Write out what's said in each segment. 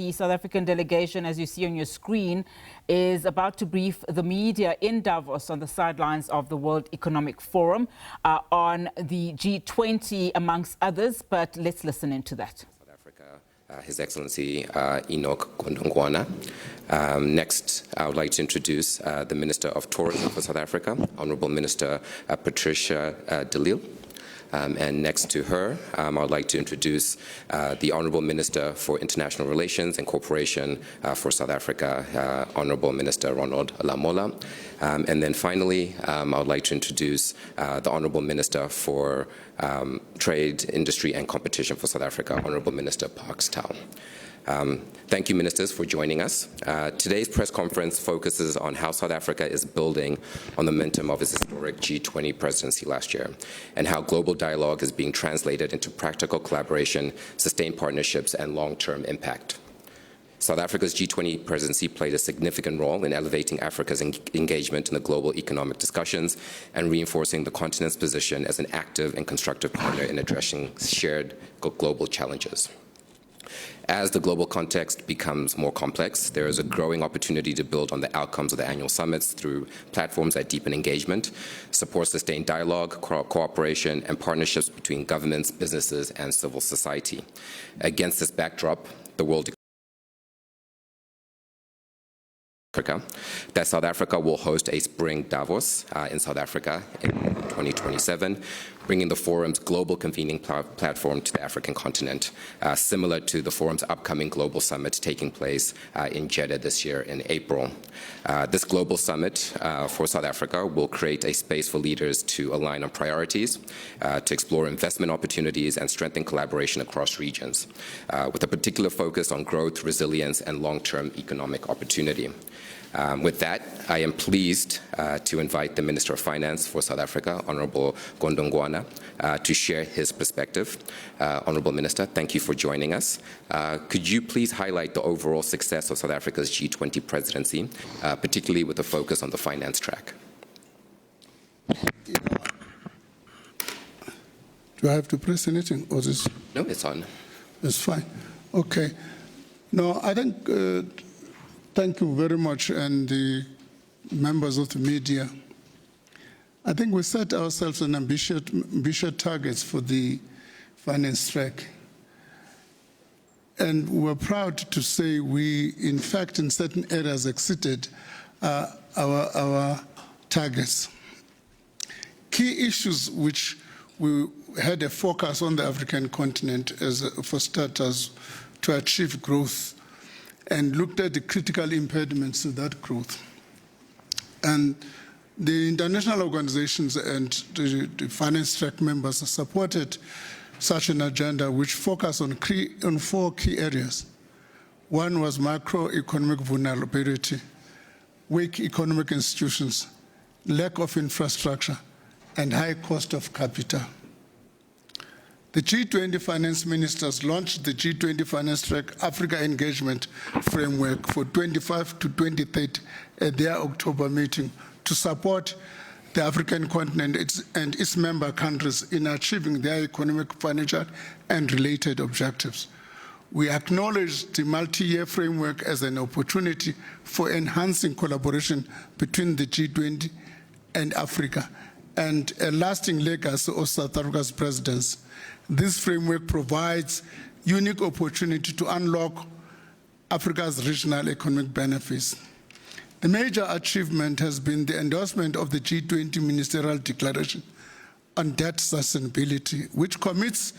The South African delegation, as you see on your screen, is about to brief the media in Davos on the sidelines of the World Economic Forum on the G20, amongst others. But let's listen into that. South Africa, His Excellency Enoch Gondongwana. Next, I would like to introduce the Minister of Tourism for South Africa, Honourable Minister Patricia de Lille. And next to her, I would like to introduce the Honourable Minister for International Relations and Cooperation for South Africa, Honourable Minister Ronald Lamola. And then finally, I would like to introduce the Honourable Minister for Trade, Industry and Competition for South Africa, Honourable Minister Parks Tau. Thank you, ministers, for joining us. Today's press conference focuses on how South Africa is building on the momentum of its historic G20 presidency last year, and how global dialogue is being translated into practical collaboration, sustained partnerships, and long-term impact. South Africa's G20 presidency played a significant role in elevating Africa's engagement in the global economic discussions and reinforcing the continent's position as an active and constructive partner in addressing shared global challenges. As the global context becomes more complex, there is a growing opportunity to build on the outcomes of the annual summits through platforms that deepen engagement, support sustained dialogue, cooperation, and partnerships between governments, businesses, and civil society. Against this backdrop, the World Africa, that South Africa will host a spring Davos in South Africa in 2027, bringing the forum's global convening platform to the African continent, similar to the forum's upcoming global summit taking place in Jeddah this year in April. This global summit for South Africa will create a space for leaders to align on priorities, to explore investment opportunities and strengthen collaboration across regions, with a particular focus on growth, resilience, and long-term economic opportunity. With that, I am pleased to invite the Minister of Finance for South Africa, Honourable Gondongwana, to share his perspective. Honourable Minister, thank you for joining us. Could you please highlight the overall success of South Africa's G20 presidency, particularly with a focus on the finance track? Do I have to press anything, or is this? No, it's on. It's fine. Okay. No, I think. Thank you very much, and the members of the media. I think we set ourselves an ambitious targets for the finance track. And we're proud to say we, in fact, in certain areas exceeded our targets. Key issues which we had a focus on the African continent as for starters to achieve growth, and looked at the critical impediments to that growth. And the international organizations and the finance track members supported such an agenda which focused on 4 key areas. One was macroeconomic vulnerability, weak economic institutions, lack of infrastructure, and high cost of capital. The G20 finance ministers launched the G20 Finance Track Africa Engagement Framework for 25 to 2030 at their October meeting to support the African continent and its member countries in achieving their economic, financial, and related objectives. We acknowledge the multi-year framework as an opportunity for enhancing collaboration between the G20 and Africa and a lasting legacy of South Africa's presidency. This framework provides unique opportunity to unlock Africa's regional economic benefits. The major achievement has been the endorsement of the G20 Ministerial Declaration on Debt Sustainability, which commits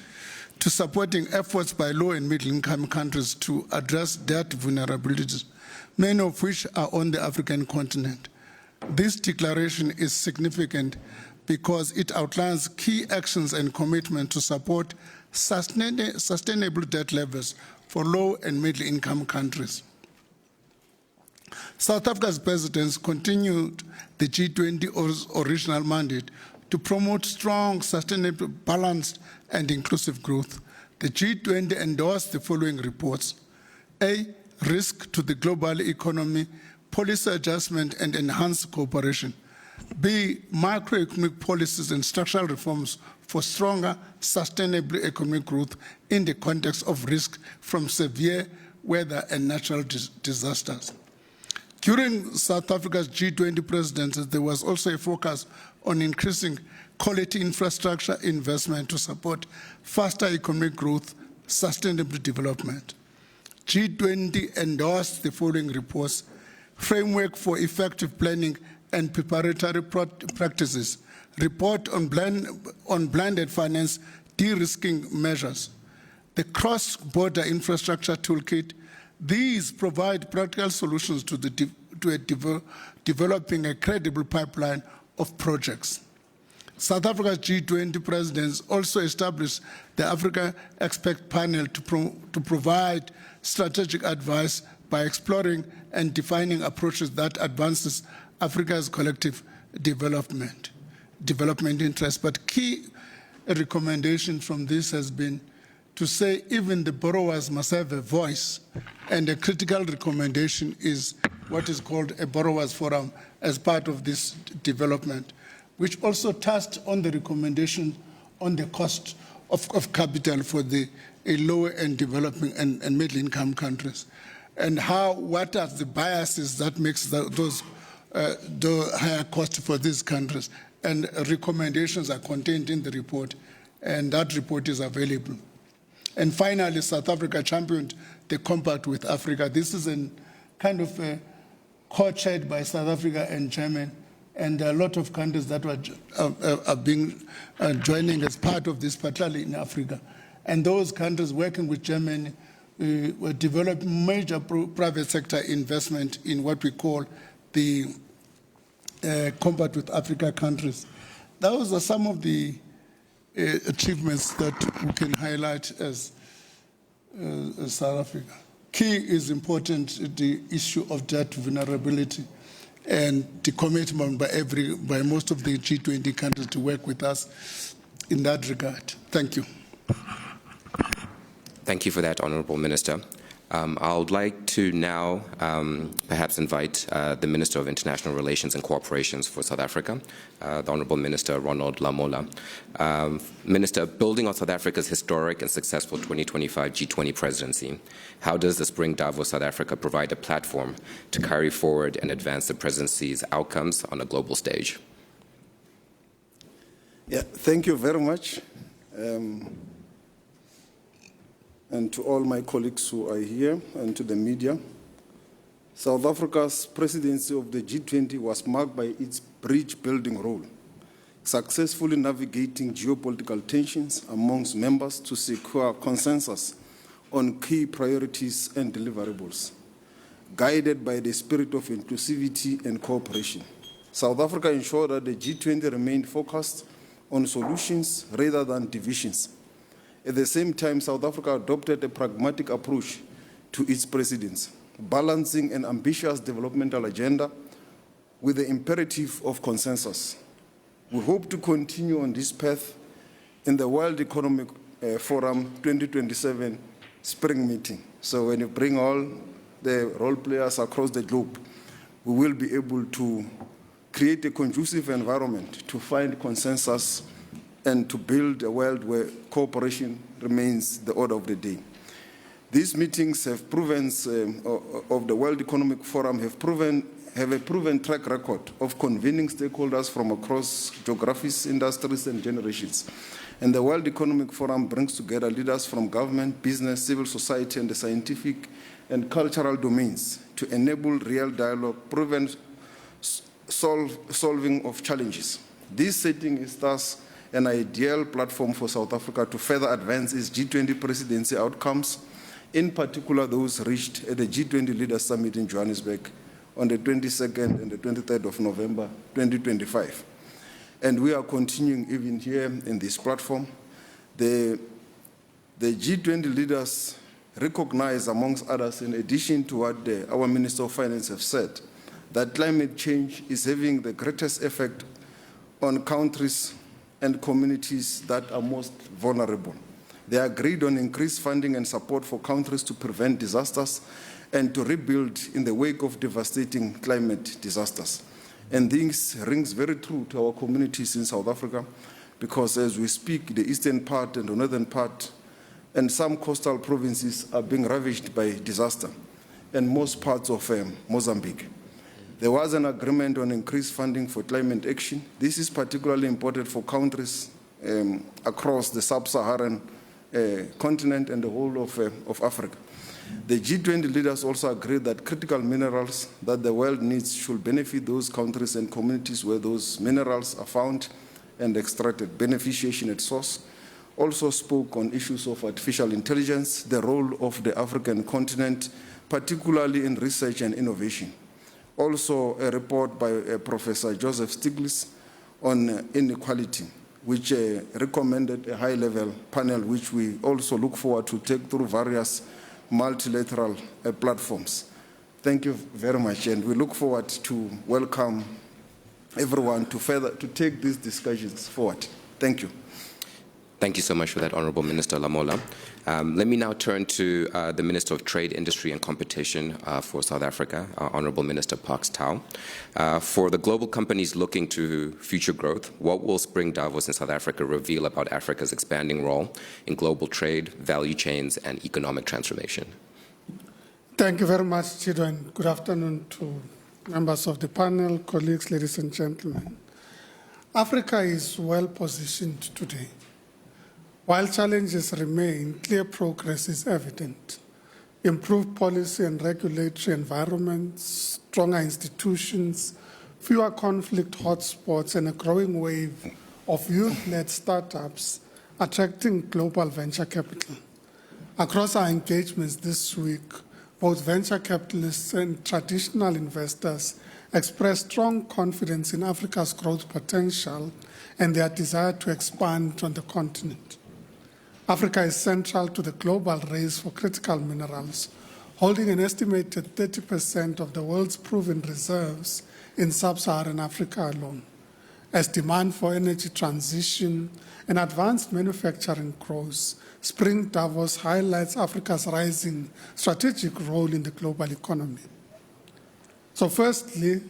to supporting efforts by low and middle-income countries to address debt vulnerabilities, many of which are on the African continent. This declaration is significant because it outlines key actions and commitment to support sustainable debt levels for low and middle-income countries. South Africa's presidency continued the G20's original mandate to promote strong, sustainable, balanced, and inclusive growth. The G20 endorsed the following reports. A, risk to the global economy, policy adjustment, and enhanced cooperation. B, macroeconomic policies and structural reforms for stronger, sustainable economic growth in the context of risk from severe weather and natural disasters. During South Africa's G20 presidency, there was also a focus on increasing quality infrastructure investment to support faster economic growth, sustainable development. G20 endorsed the following reports: Framework for Effective Planning and Preparatory Practices, Report on Blended Finance De-risking Measures, the Cross-Border Infrastructure Toolkit. These provide practical solutions to developing a credible pipeline of projects. South Africa's G20 presidents also established the Africa Expert Panel to provide strategic advice by exploring and defining approaches that advances Africa's collective development interests. But key recommendation from this has been to say even the borrowers must have a voice, and a critical recommendation is what is called a borrowers forum as part of this development, which also touched on the recommendation on the cost of capital for the lower and developing and middle-income countries, and what are the biases that makes those the higher cost for these countries. And recommendations are contained in the report, and that report is available. And finally, South Africa championed the Compact with Africa. This is a kind of co-chaired by South Africa and Germany, and there are a lot of countries that are joining as part of this, particularly in Africa. And those countries working with Germany will develop major private sector investment in what we call the Compact with Africa countries. Those are some of the achievements that we can highlight as South Africa. Key is important, the issue of debt vulnerability and the commitment by most of the G20 countries to work with us in that regard. Thank you. Thank you for that, Honourable Minister. I would like to now perhaps invite the Minister of International Relations and Cooperation for South Africa, the Honourable Minister Ronald Lamola. Minister, building on South Africa's historic and successful 2025 G20 presidency, how does the Spring Davos South Africa provide a platform to carry forward and advance the presidency's outcomes on a global stage? Yeah, thank you very much. And to all my colleagues who are here and to the media. South Africa's presidency of the G20 was marked by its bridge-building role, successfully navigating geopolitical tensions amongst members to secure consensus on key priorities and deliverables, guided by the spirit of inclusivity and cooperation. South Africa ensured that the G20 remained focused on solutions rather than divisions. At the same time, South Africa adopted a pragmatic approach to its presidency, balancing an ambitious developmental agenda with the imperative of consensus. We hope to continue on this path in the World Economic Forum 2027 spring meeting. So when you bring all the role players across the globe, we will be able to create a conducive environment to find consensus and to build a world where cooperation remains the order of the day. These meetings have proven, of the World Economic Forum have a proven track record of convening stakeholders from across geographies, industries, and generations. And the World Economic Forum brings together leaders from government, business, civil society, and the scientific and cultural domains to enable real dialogue, proven solving of challenges. This setting is thus an ideal platform for South Africa to further advance its G20 presidency outcomes, in particular those reached at the G20 Leaders Summit in Johannesburg on the 22nd and the 23rd of November 2025. And we are continuing even here in this platform. The G20 leaders recognize, amongst others, in addition to what our Minister of Finance have said, that climate change is having the greatest effect on countries and communities that are most vulnerable. They agreed on increased funding and support for countries to prevent disasters and to rebuild in the wake of devastating climate disasters. And this rings very true to our communities in South Africa, because as we speak, the eastern part and the northern part and some coastal provinces are being ravaged by disaster, and most parts of Mozambique. There was an agreement on increased funding for climate action. This is particularly important for countries across the sub-Saharan continent and the whole of Africa. The G20 leaders also agreed that critical minerals that the world needs should benefit those countries and communities where those minerals are found and extracted. Beneficiation at source. Also spoke on issues of artificial intelligence, the role of the African continent, particularly in research and innovation. Also a report by Professor Joseph Stiglitz on inequality, which recommended a high-level panel, which we also look forward to take through various multilateral platforms. Thank you very much, and we look forward to welcome everyone to take these discussions forward. Thank you. Thank you so much for that, Honorable Minister Lamola. Let me now turn to the Minister of Trade, Industry and Competition for South Africa, Honorable Minister Parks Tau. For the global companies looking to future growth, what will Spring Davos in South Africa reveal about Africa's expanding role in global trade, value chains, and economic transformation? Thank you very much, Chido, and good afternoon to members of the panel, colleagues, ladies and gentlemen. Africa is well positioned today. While challenges remain, clear progress is evident. Improved policy and regulatory environments, stronger institutions, fewer conflict hotspots, and a growing wave of youth-led startups attracting global venture capital. Across our engagements this week, both venture capitalists and traditional investors express strong confidence in Africa's growth potential and their desire to expand on the continent. Africa is central to the global race for critical minerals, holding an estimated 30% of the world's proven reserves in sub-Saharan Africa alone. As demand for energy transition and advanced manufacturing grows, Spring Davos highlights Africa's rising strategic role in the global economy. So firstly,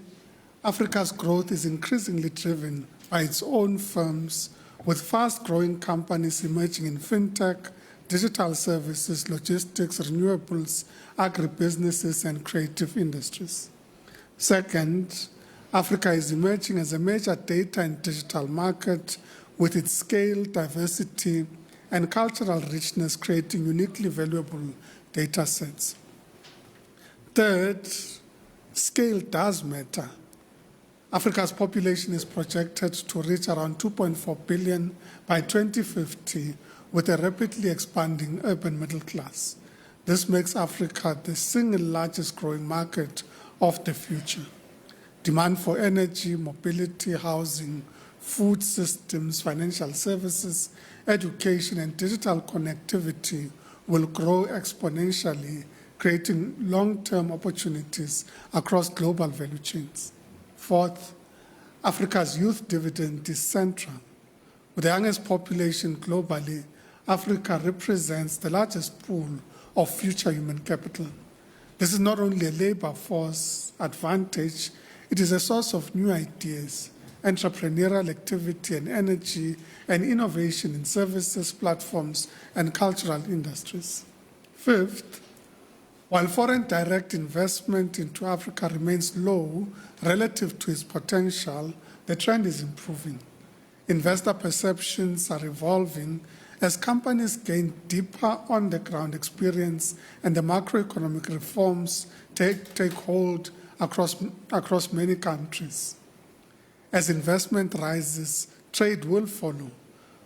Africa's growth is increasingly driven by its own firms, with fast-growing companies emerging in fintech, digital services, logistics, renewables, agribusinesses, and creative industries. Second, Africa is emerging as a major data and digital market, with its scale, diversity, and cultural richness creating uniquely valuable data sets. Third, scale does matter. Africa's population is projected to reach around 2.4 billion by 2050, with a rapidly expanding urban middle class. This makes Africa the single largest growing market of the future. Demand for energy, mobility, housing, food systems, financial services, education, and digital connectivity will grow exponentially, creating long-term opportunities across global value chains. Fourth, Africa's youth dividend is central. With the youngest population globally, Africa represents the largest pool of future human capital. This is not only a labor force advantage, it is a source of new ideas, entrepreneurial activity, and energy and innovation in services, platforms, and cultural industries. Fifth, while foreign direct investment into Africa remains low relative to its potential, the trend is improving. Investor perceptions are evolving as companies gain deeper on-the-ground experience and the macroeconomic reforms take hold across many countries. As investment rises, trade will follow.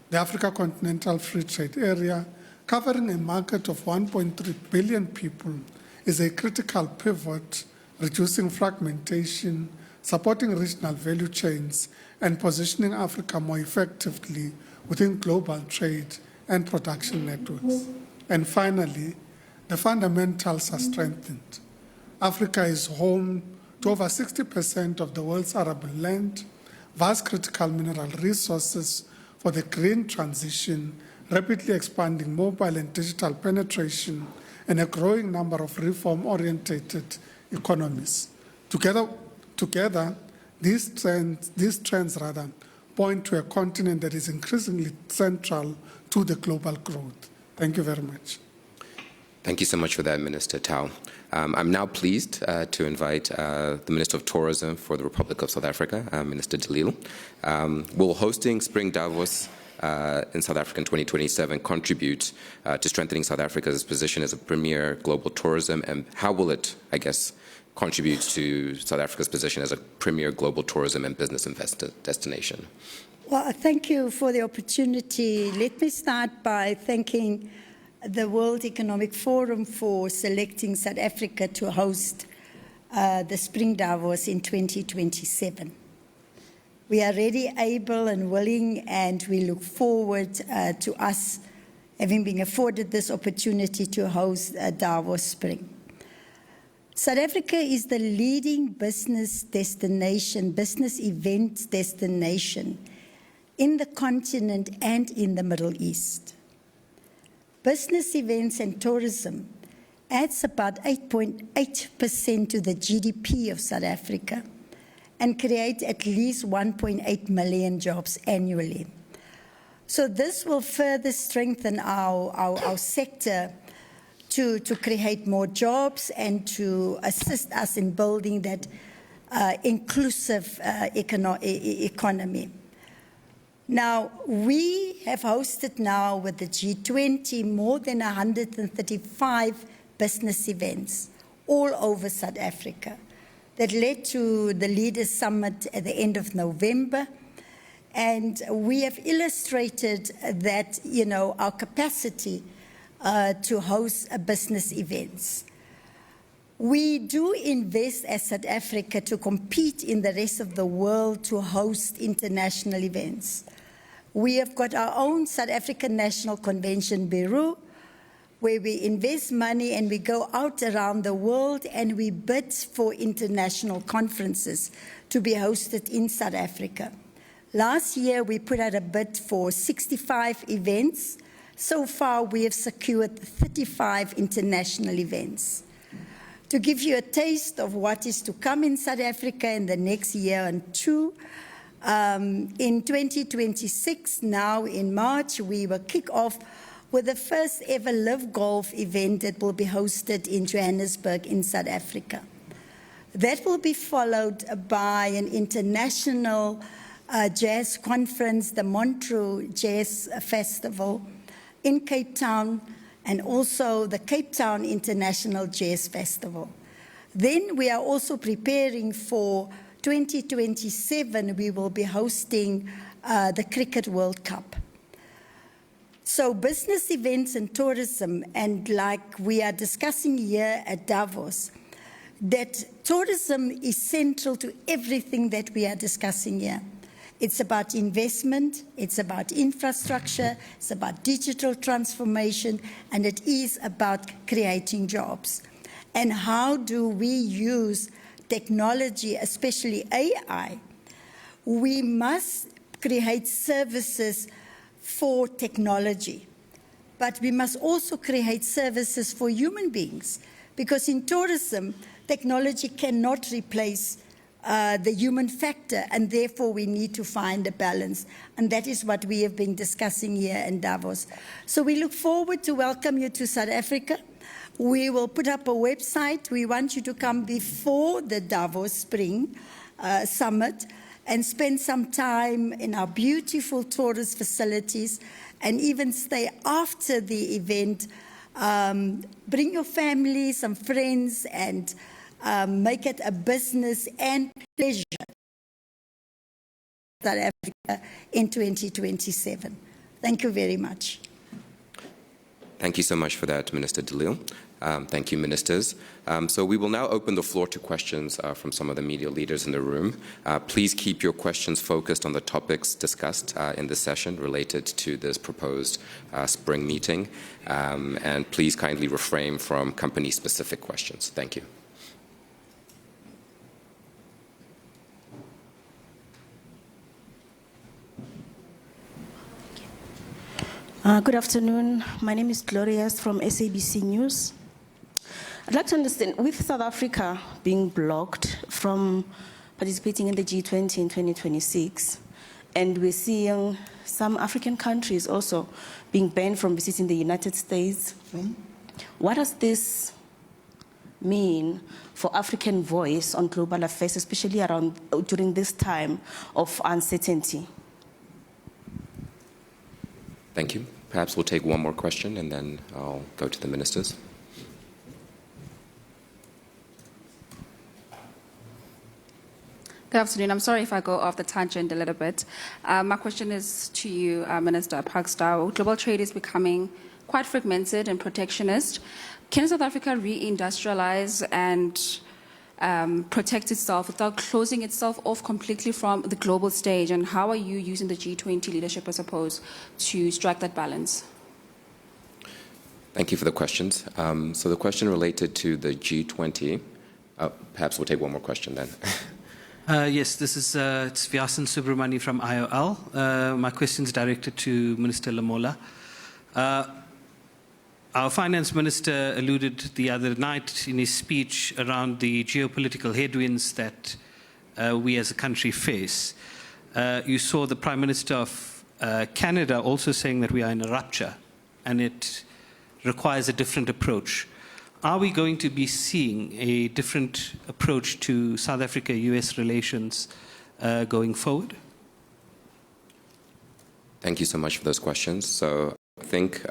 The Africa Continental Free Trade Area, covering a market of 1.3 billion people, is a critical pivot, reducing fragmentation, supporting regional value chains, and positioning Africa more effectively within global trade and production networks. And finally, the fundamentals are strengthened. Africa is home to over 60% of the world's arable land, vast critical mineral resources for the green transition, rapidly expanding mobile and digital penetration, and a growing number of reform-oriented economies. Together, these trends point to a continent that is increasingly central to the global growth. Thank you very much. Thank you so much for that, Minister Tau. I'm now pleased to invite the Minister of Tourism for the Republic of South Africa, Minister Dalil. Will hosting Spring Davos in South Africa in 2027 contribute to strengthening South Africa's position as a premier global tourism, and how will it, I guess, contribute to South Africa's position as a premier global tourism and business investor destination? Well, thank you for the opportunity. Let me start by thanking the World Economic Forum for selecting South Africa to host the Spring Davos in 2027. We are ready, able and willing, and we look forward to us having been afforded this opportunity to host Davos Spring. South Africa is the leading business destination, business event destination in the continent and in the Middle East. Business events and tourism adds about 8.8% to the GDP of South Africa and create at least 1.8 million jobs annually. So this will further strengthen our sector to create more jobs and to assist us in building that inclusive economy. Now, we have hosted now with the G20 more than 135 business events all over South Africa that led to the Leaders' Summit at the end of November. And we have illustrated that, our capacity to host business events. We do invest as South Africa to compete in the rest of the world to host international events. We have got our own South African National Convention Bureau, where we invest money and we go out around the world and we bid for international conferences to be hosted in South Africa. Last year, we put out a bid for 65 events. So far, we have secured 35 international events. To give you a taste of what is to come in South Africa in the next year and two, in 2026, now in March, we will kick off with the first ever Live Golf event that will be hosted in Johannesburg in South Africa. That will be followed by an international jazz conference, the Montreux Jazz Festival in Cape Town, and also the Cape Town International Jazz Festival. Then we are also preparing for 2027, we will be hosting the Cricket World Cup. So business events and tourism, and like we are discussing here at Davos, that tourism is central to everything that we are discussing here. It's about investment, it's about infrastructure, it's about digital transformation, and it is about creating jobs. And how do we use technology, especially AI? We must create services for technology, but we must also create services for human beings, because in tourism, technology cannot replace the human factor, and therefore we need to find a balance. And that is what we have been discussing here in Davos. So we look forward to welcome you to South Africa. We will put up a website. We want you to come before the Davos Spring Summit and spend some time in our beautiful tourist facilities, and even stay after the event. Bring your family, some friends, and make it a business and pleasure South Africa in 2027. Thank you very much. Thank you so much for that, Minister Dalil. Thank you, ministers. So we will now open the floor to questions from some of the media leaders in the room. Please keep your questions focused on the topics discussed in this session related to this proposed spring meeting. And please kindly refrain from company-specific questions. Thank you. Good afternoon. My name is Glorious from SABC News. I'd like to understand, with South Africa being blocked from participating in the G20 in 2026, and we're seeing some African countries also being banned from visiting the United States. What does this mean for African voice on global affairs, especially during this time of uncertainty? Thank you. Perhaps we'll take one more question and then I'll go to the ministers. Good afternoon. I'm sorry if I go off the tangent a little bit. My question is to you, Minister Parkstar. Global trade is becoming quite fragmented and protectionist. Can South Africa reindustrialize and protect itself without closing itself off completely from the global stage? And how are you using the G20 leadership, I suppose, to strike that balance? Thank you for the questions. So the question related to the G20, perhaps we'll take one more question then. Yes, this is it's Vyasan Subramani from IOL. My question is directed to Minister Lamola. Our finance minister alluded the other night in his speech around the geopolitical headwinds that we as a country face. You saw the Prime Minister of Canada also saying that we are in a rupture and it requires a different approach. Are we going to be seeing a different approach to South Africa-US relations going forward? Thank you so much for those questions. So I think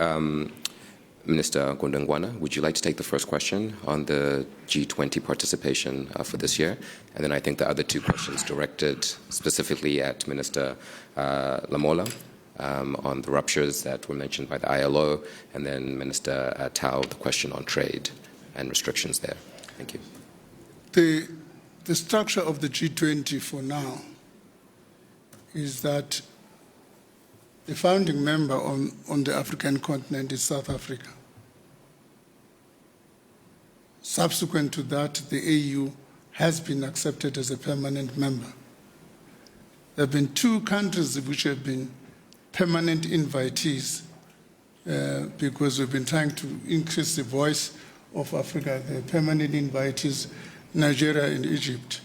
Minister Gondongwana, would you like to take the first question on the G20 participation for this year? And then I think the other two questions directed specifically at Minister Lamola on the ruptures that were mentioned by the ILO, and then Minister Tao, the question on trade and restrictions there. Thank you. The structure of the G20 for now is that the founding member on the African continent is South Africa. Subsequent to that, the AU has been accepted as a permanent member. There have been two countries which have been permanent invitees because we've been trying to increase the voice of Africa, the permanent invitees, Nigeria and Egypt.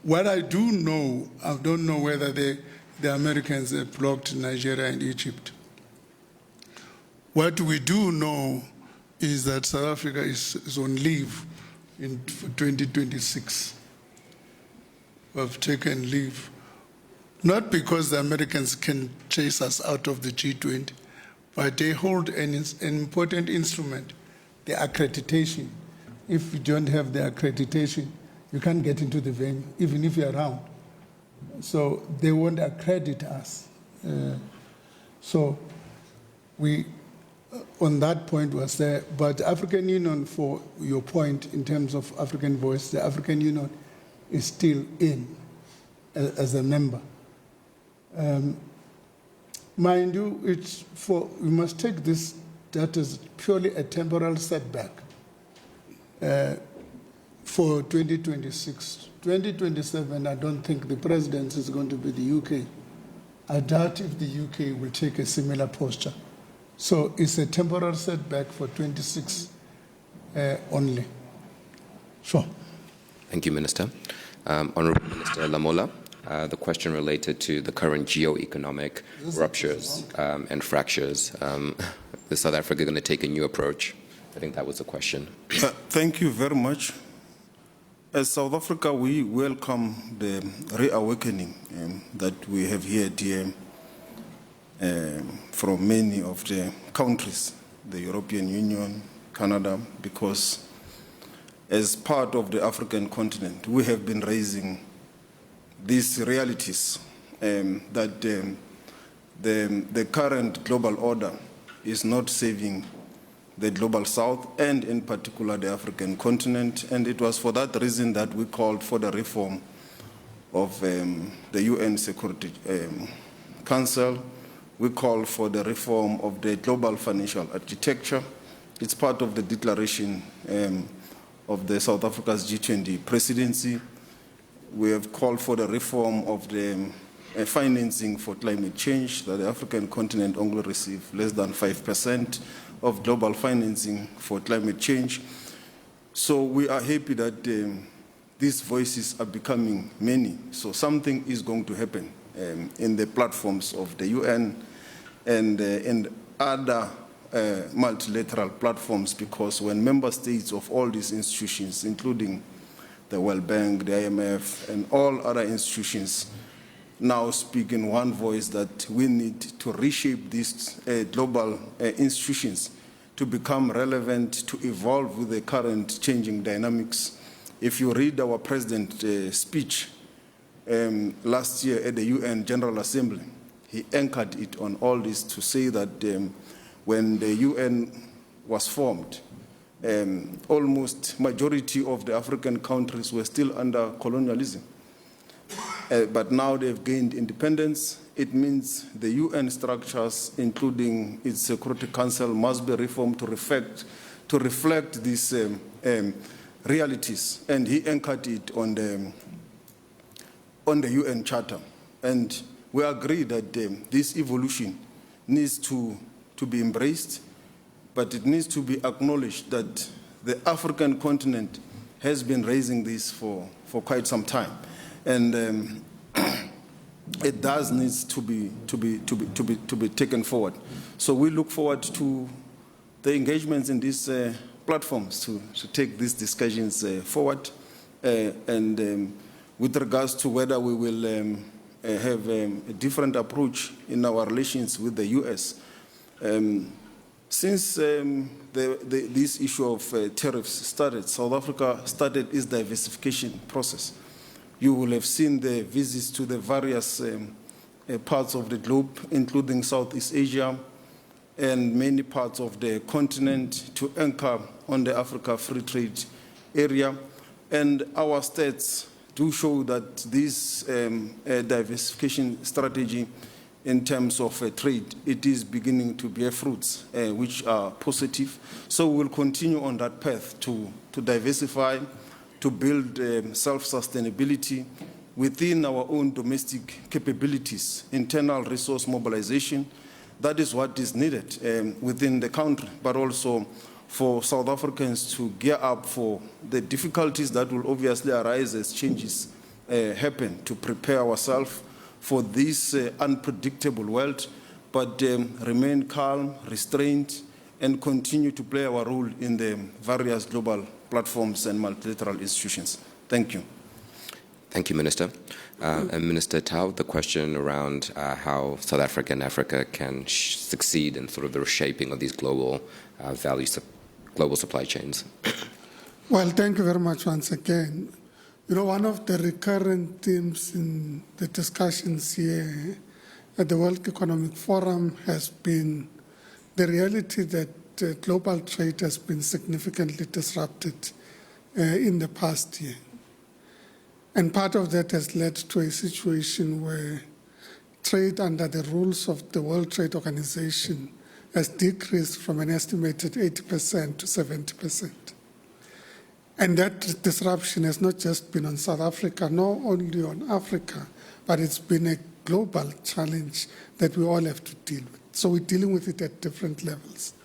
What I do know, I don't know whether the Americans have blocked Nigeria and Egypt. What we do know is that South Africa is on leave for 2026. We've taken leave, not because the Americans can chase us out of the G20, but they hold an important instrument, the accreditation. If you don't have the accreditation, you can't get into the venue, even if you're around. So they won't accredit us. So we, on that point, was there. But the African Union, for your point in terms of African voice, the African Union is still in as a member. Mind you, we must take this that is purely a temporal setback for 2026. 2027, I don't think the presidency is going to be the UK. I doubt if the UK will take a similar posture. So it's a temporal setback for 26 only. Sure. Thank you, Minister. Honourable Minister Lamola, the question related to the current geo-economic ruptures and fractures. Is South Africa going to take a new approach? I think that was the question. Thank you very much. As South Africa, we welcome the reawakening that we have heard here from many of the countries, the European Union, Canada, because as part of the African continent, we have been raising these realities that the current global order is not saving the global south and in particular the African continent. And it was for that reason that we called for the reform of the UN Security Council. We called for the reform of the global financial architecture. It's part of the declaration of the South Africa's G20 presidency. We have called for the reform of the financing for climate change, that the African continent only receives less than 5% of global financing for climate change. So we are happy that these voices are becoming many. So something is going to happen in the platforms of the UN and other multilateral platforms, because when member states of all these institutions, including the World Bank, the IMF, and all other institutions, now speak in one voice that we need to reshape these global institutions to become relevant, to evolve with the current changing dynamics. If you read our president's speech last year at the UN General Assembly, he anchored it on all this to say that when the UN was formed, almost majority of the African countries were still under colonialism. But now they've gained independence. It means the UN structures, including its Security Council, must be reformed to reflect these realities. And he anchored it on the UN Charter. And we agree that this evolution needs to be embraced, but it needs to be acknowledged that the African continent has been raising this for quite some time. And it does need to be taken forward. So we look forward to the engagements in these platforms to take these discussions forward. And with regards to whether we will have a different approach in our relations with the US, since this issue of tariffs started, South Africa started its diversification process. You will have seen the visits to the various parts of the globe, including Southeast Asia and many parts of the continent, to anchor on the Africa Free Trade Area. And our stats do show that this diversification strategy in terms of trade, it is beginning to bear fruits, which are positive. So we will continue on that path to diversify, to build self-sustainability within our own domestic capabilities, internal resource mobilization. That is what is needed within the country, but also for South Africans to gear up for the difficulties that will obviously arise as changes happen, to prepare ourselves for this unpredictable world, but remain calm, restrained, and continue to play our role in the various global platforms and multilateral institutions. Thank you. Thank you, Minister. And Minister Tau, the question around how South Africa and Africa can succeed in sort of the reshaping of these global global supply chains. Well, thank you very much once again. You know, one of the recurrent themes in the discussions here at the World Economic Forum has been the reality that global trade has been significantly disrupted in the past year. And part of that has led to a situation where trade under the rules of the World Trade Organization has decreased from an estimated 80% to 70%. And that disruption has not just been on South Africa, not only on Africa, but it's been a global challenge that we all have to deal with. So we're dealing with it at different levels.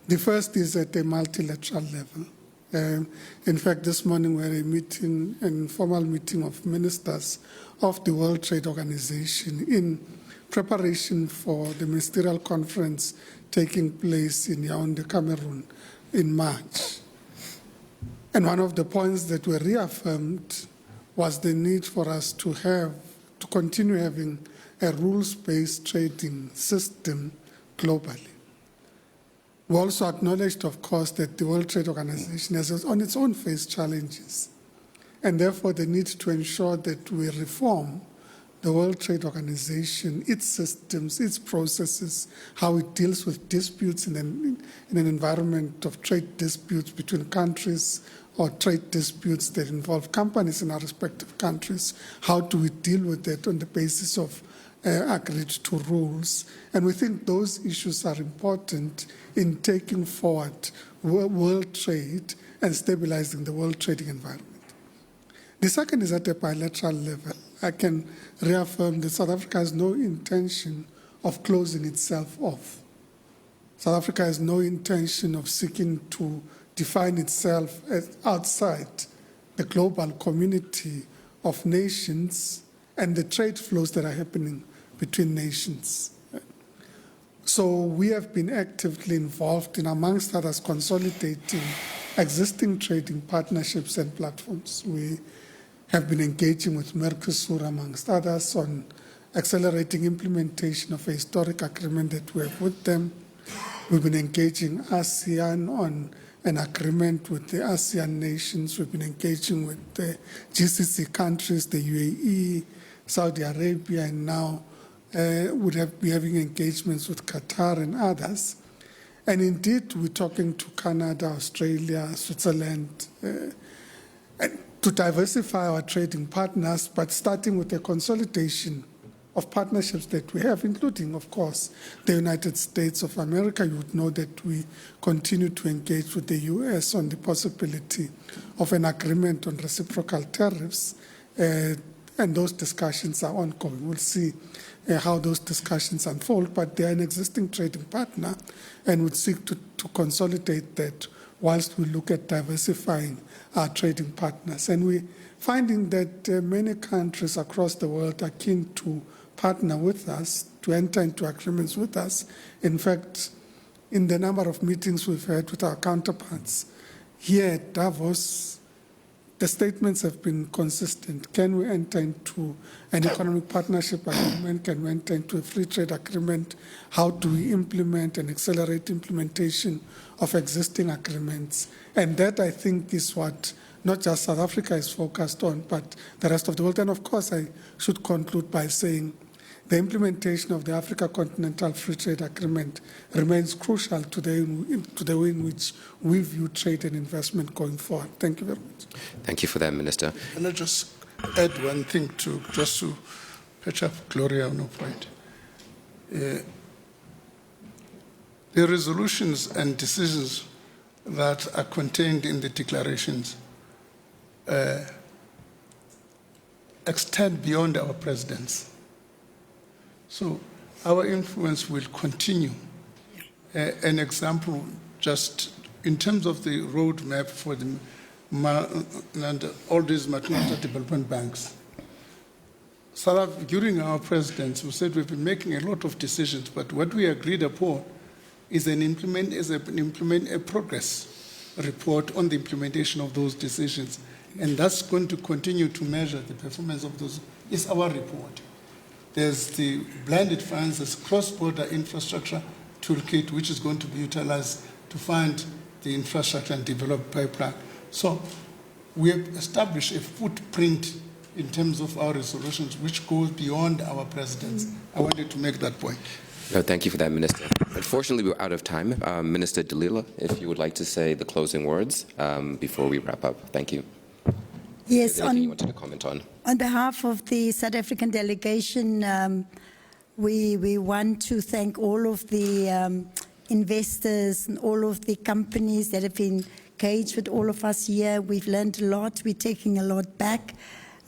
The first is at a multilateral level. In fact, this morning we had a meeting, an informal meeting of ministers of the World Trade Organization in preparation for the ministerial conference taking place in Yaoundé, Cameroon in March. And one of the points that were reaffirmed was the need for us to continue having a rules-based trading system globally. We also acknowledged, of course, that the World Trade Organization has on its own faced challenges, and therefore the need to ensure that we reform the World Trade Organization, its systems, its processes, how it deals with disputes in an environment of trade disputes between countries or trade disputes that involve companies in our respective countries. How do we deal with that on the basis of agreed to rules? And we think those issues are important in taking forward world trade and stabilizing the world trading environment. The second is at a bilateral level. I can reaffirm that South Africa has no intention of closing itself off. South Africa has no intention of seeking to define itself as outside the global community of nations and the trade flows that are happening between nations. So we have been actively involved in, amongst others, consolidating existing trading partnerships and platforms. We have been engaging with Mercosur, amongst others, on accelerating implementation of a historic agreement that we have with them. We've been engaging ASEAN on an agreement with the ASEAN nations. We've been engaging with the GCC countries, the UAE, Saudi Arabia, and now would be having engagements with Qatar and others. And indeed, we're talking to Canada, Australia, Switzerland, to diversify our trading partners, but starting with the consolidation of partnerships that we have, including, of course, the United States of America. You would know that we continue to engage with the US on the possibility of an agreement on reciprocal tariffs, and those discussions are ongoing. We'll see how those discussions unfold, but they are an existing trading partner and would seek to consolidate that whilst we look at diversifying our trading partners. And we're finding that many countries across the world are keen to partner with us, to enter into agreements with us. In fact, in the number of meetings we've had with our counterparts here at Davos, the statements have been consistent. Can we enter into an economic partnership agreement? Can we enter into a free trade agreement? How do we implement and accelerate implementation of existing agreements? And that, I think, is what not just South Africa is focused on, but the rest of the world. And of course, I should conclude by saying the implementation of the Africa Continental Free Trade Agreement remains crucial to the way in which we view trade and investment going forward. Thank you very much. Thank you for that, Minister. Can I just add one thing just to patch up Gloria on a point? The resolutions and decisions that are contained in the declarations extend beyond our presidents. So our influence will continue. An example, just in terms of the roadmap for the all these multilateral development banks. During our presidency, we said we've been making a lot of decisions, but what we agreed upon is implement a progress report on the implementation of those decisions. And that's going to continue to measure the performance of those. It's our report. There's the blended finances cross-border infrastructure toolkit, which is going to be utilized to fund the infrastructure and develop pipeline. So we have established a footprint in terms of our resolutions, which goes beyond our presidents. I wanted to make that point. No, thank you for that, Minister. Unfortunately, we're out of time. Minister Dalila, if you would like to say the closing words before we wrap up. Thank you. Yes, anything you wanted to comment on? On behalf of the South African delegation, we want to thank all of the investors and all of the companies that have been engaged with all of us here. We've learned a lot. We're taking a lot back.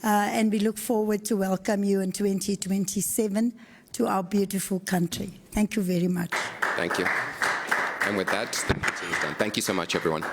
And we look forward to welcome you in 2027 to our beautiful country. Thank you very much. Thank you. And with that, the meeting is done. Thank you so much, everyone.